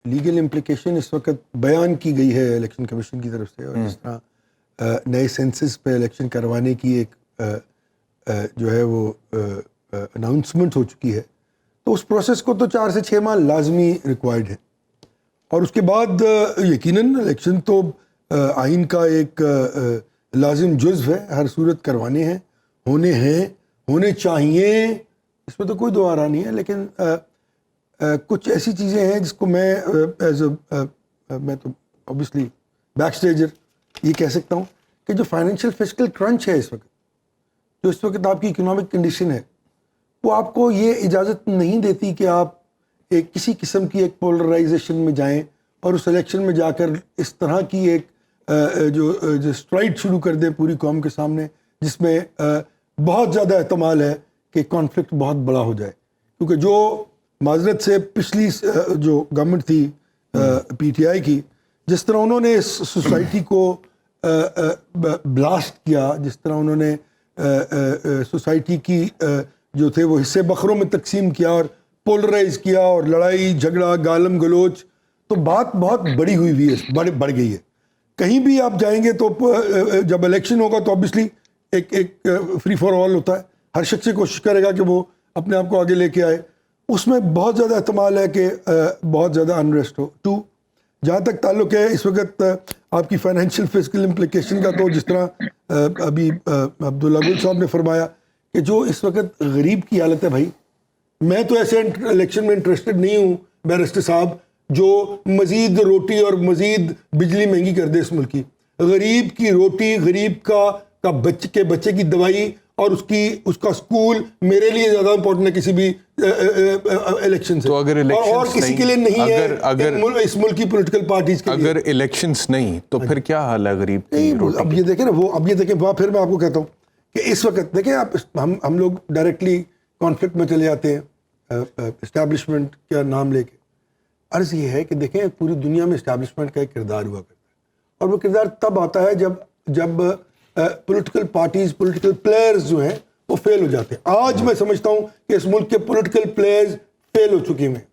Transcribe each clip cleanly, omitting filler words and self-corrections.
Legal implication اس وقت بیان کی گئی ہے الیکشن کمیشن کی طرف سے، اور جس طرح نئے سینسس پہ الیکشن کروانے کی ایک جو ہے وہ اناؤنسمنٹ ہو چکی ہے، تو اس پروسیس کو تو 4 سے 6 ماہ لازمی ریکوائرڈ ہے. اور اس کے بعد یقیناً الیکشن تو آئین کا ایک لازم جزو ہے، ہر صورت کروانے ہیں، ہونے چاہیے، اس میں تو کوئی دو آرا نہیں ہے. لیکن کچھ ایسی چیزیں ہیں جس کو میں میں تو اوبیسلی بیک اسٹیجر یہ کہہ سکتا ہوں کہ جو فائنینشیل فسکل کرنچ ہے اس وقت، جو اس وقت آپ کی اکنامک کنڈیشن ہے، وہ آپ کو یہ اجازت نہیں دیتی کہ آپ ایک کسی قسم کی ایک پولرائزیشن میں جائیں اور اس الیکشن میں جا کر اس طرح کی ایک جو اسٹرائڈ شروع کر دیں پوری قوم کے سامنے، جس میں بہت زیادہ احتمال ہے کہ کانفلکٹ بہت بڑا ہو جائے. کیونکہ جو معذرت سے پچھلی جو گورنمنٹ تھی پی ٹی آئی کی، جس طرح انہوں نے اس سوسائٹی کو بلاسٹ کیا، جس طرح انہوں نے سوسائٹی کی جو تھے وہ حصے بکھروں میں تقسیم کیا اور پولرائز کیا اور لڑائی جھگڑا گالم گلوچ، تو بات بہت بڑی ہوئی ہے، بڑھ گئی ہے. کہیں بھی آپ جائیں گے تو جب الیکشن ہوگا تو اوبیسلی ایک فری فار آل ہوتا ہے، ہر شخص سے کوشش کرے گا کہ وہ اپنے آپ کو آگے لے کے آئے. اس میں بہت زیادہ احتمال ہے کہ بہت زیادہ انریسٹ ہو. جہاں تک تعلق ہے اس وقت آپ کی فائنینشیل فسکل امپلیکیشن کا، تو جس طرح ابھی عبداللہ گل صاحب نے فرمایا کہ جو اس وقت غریب کی حالت ہے، بھائی میں تو ایسے الیکشن میں انٹرسٹڈ نہیں ہوں بیرسٹر صاحب جو مزید روٹی اور مزید بجلی مہنگی کر دے اس ملک کی. غریب کی روٹی، غریب کا بچے کی دوائی اور اس کا سکول میرے لیے زیادہ امپورٹنٹ ہے کسی بھی الیکشن سے، اور کسی کے لیے نہیں ہے اس ملک کی پولیٹیکل پارٹیز کے لیے. اگر الیکشنز نہیں تو پھر کیا حال ہے غریب کی روٹی؟ اب یہ دیکھیں نا، اب یہ دیکھیں، پھر میں آپ کو کہتا ہوں کہ اس وقت دیکھیں آپ، ہم لوگ ڈائریکٹلی کانفلکٹ میں چلے جاتے ہیں اسٹیبلشمنٹ کا نام لے کے. عرض یہ ہے کہ دیکھیں پوری دنیا میں اسٹیبلشمنٹ کا ایک کردار ہوا کرتا ہے، اور وہ کردار تب آتا ہے جب پولیٹیکل پارٹیز، پولیٹیکل پلیئرز جو ہیں وہ فیل ہو جاتے ہیں. آج میں سمجھتا ہوں کہ اس ملک کے پولیٹیکل پلیئرز فیل ہو چکے ہیں.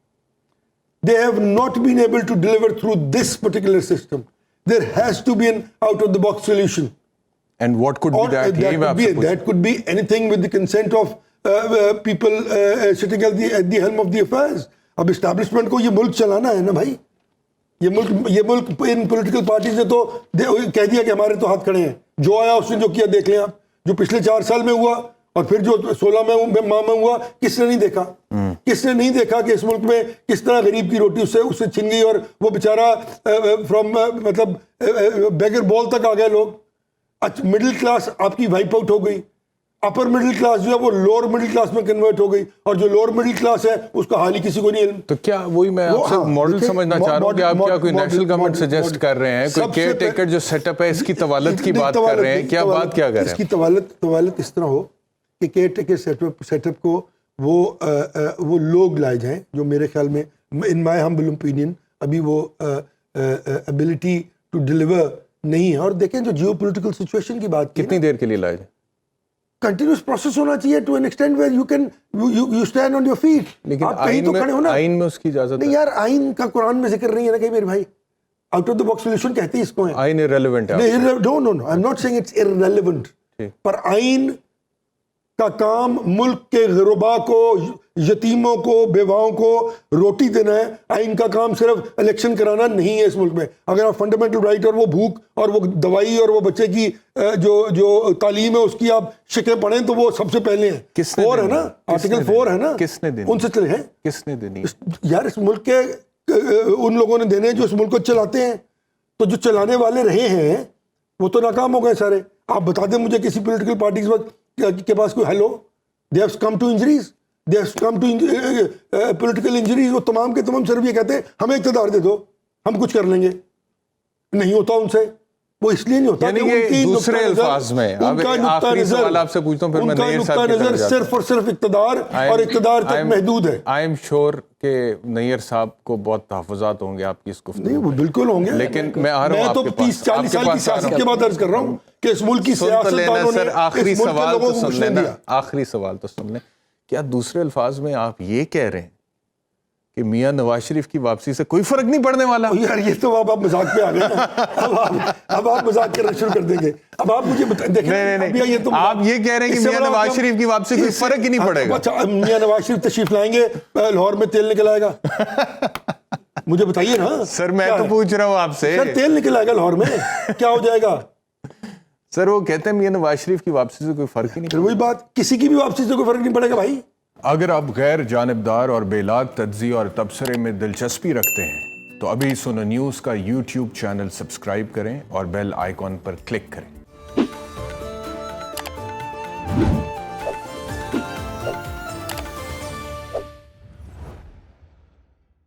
They have not been able to deliver through this particular system. There has to be an out-of-the-box solution. And what could be that? That could be anything with the consent of people sitting at the helm of the affairs. اب establishment کو یہ ملک چلانا ہے نا بھائی، یہ ملک in political parties نے تو کہہ دیا کہ ہمارے تو ہاتھ کھڑے ہیں، جو آیا اس نے جو کیا دیکھ لیں آپ. جو پچھلے 4 سال میں ہوا اور پھر جو 16 ماہ میں ہوا، کس نے نہیں دیکھا؟ کس نے نہیں دیکھا کہ اس ملک میں کس طرح غریب کی روٹی اس سے چھن گئی اور وہ بیچارہ فرام مطلب بیگر بال تک آ گئے لوگ. اچھا، مڈل کلاس آپ کی وائپ آؤٹ ہو گئی، اپر مڈل کلاس جو ہے وہ لوور مڈل کلاس میں کنورٹ ہو گئی، اور جو لوور مڈل کلاس ہے اس کا حال ہی کسی کو نہیں علم. تو کیا وہی میں آپ سے ماڈل سمجھنا چاہ رہا ہوں کہ آپ کیا کوئی نیشنل گورنمنٹ سجیسٹ کر رہے ہیں، کوئی کیئر ٹیکر جو سیٹ اپ ہے اس کی طوالت کی بات کر رہے ہیں، کیا بات کیا کر رہے ہیں؟ اس کی طوالت اس طرح ہو کہ کیئر ٹیکر سیٹ اپ کو وہ لوگ لائے جائیں جو میرے خیال میں ان مائی ہمبل اوپینین ابھی وہ ایبلٹی ٹو ڈیلیور نہیں ہے. اور دیکھیں جو جیو پولیٹیکل سچویشن کی بات کی، کتنی دیر کے لیے لائے جائیں؟ کنٹینیوس پروسیس ہونا چاہیے to an extent where you stand on your feet. لیکن آپ کہیں تو کھڑے ہونا. آئین میں اس کی اجازت نہیں یار، آئین کا قرآن میں ذکر نہیں ہے نا کہیں میرے بھائی. Out of the box solution کہتے ہیں اس کو. آئین irrelevant ہے. No, I am not seeing it's irrelevant. پر آئین کا کام ملک کے غربا کو، یتیموں کو، بیواؤں کو روٹی دینا ہے. آئین کا کام صرف الیکشن کرانا نہیں ہے اس ملک میں. اگر آپ فنڈامنٹل رائٹ اور وہ بھوک اور وہ دوائی اور وہ بچے کی جو تعلیم ہے اس کی آپ شکیں پڑھیں تو وہ سب سے پہلے ہیں. 4 ہے نا، آرٹیکل 4 ہے نا، کس نے دینی؟ ان سے چلے ہیں. کس نے دینی یار؟ اس ملک کے ان لوگوں نے دینے جو اس ملک کو چلاتے ہیں. تو جو چلانے والے رہے ہیں وہ تو ناکام ہو گئے سارے. آپ بتا دیں مجھے کسی پولیٹیکل پارٹیز کے پاس کوئی حل ہو. They have come to injuries, they have come to political injuries. وہ تمام کے تمام صرف یہ کہتے ہیں ہمیں اقتدار دے دو، ہم کچھ کر لیں گے. نہیں ہوتا ان سے. وہ اس لیے نہیں ہوتا کہ دوسرے الفاظ میں آخری سوال آپ سے پوچھتا ہوں، پھر میں نیئر صاحب کی طرف جاتا ہوں. صرف اور صرف اقتدار اور اقتدار تک محدود ہے. آئی ایم شیور کہ نیئر صاحب کو بہت تحفظات ہوں گے آپ کی اس گفتگو. نہیں وہ بالکل ہوں گے، لیکن میں آ رہا ہوں آپ کے پاس. 30-40 سال کی سیاست کے بعد عرض کر رہا ہوں کہ اس ملک کی سیاستدانوں نے آخری سوال تو سن لینا، آخری سوال تو سن لیں. کیا دوسرے الفاظ میں آپ یہ کہہ رہے ہیں کہ میاں نواز شریف کی واپسی سے کوئی فرق نہیں پڑنے والا. یار یہ تو آپ مذاق پہ آ گئے نا. اب آپ مذاق کرنا شروع کر دیں گے. اب آپ مجھے دیکھیں, نہیں, آپ یہ کہہ رہے ہیں کہ میاں نواز شریف کی واپسی کوئی فرق ہی نہیں پڑے گا. اچھا, میاں نواز شریف تشریف لائیں گے, لاہور میں تیل نکل آئے گا, مجھے بتائیے نا. سر میں تو پوچھ رہا ہوں آپ سے, سر تیل نکل آئے گا لاہور میں, کیا ہو جائے گا؟ سر وہ کہتے ہیں میاں نواز شریف کی واپسی سے کوئی فرق ہی نہیں. وہی بات, کسی کی بھی واپسی سے کوئی فرق نہیں پڑے گا بھائی. اگر آپ غیر جانبدار اور بے لاگ تجزیے اور تبصرے میں دلچسپی رکھتے ہیں تو ابھی سنو نیوز کا یوٹیوب چینل سبسکرائب کریں اور بیل آئیکن پر کلک کریں.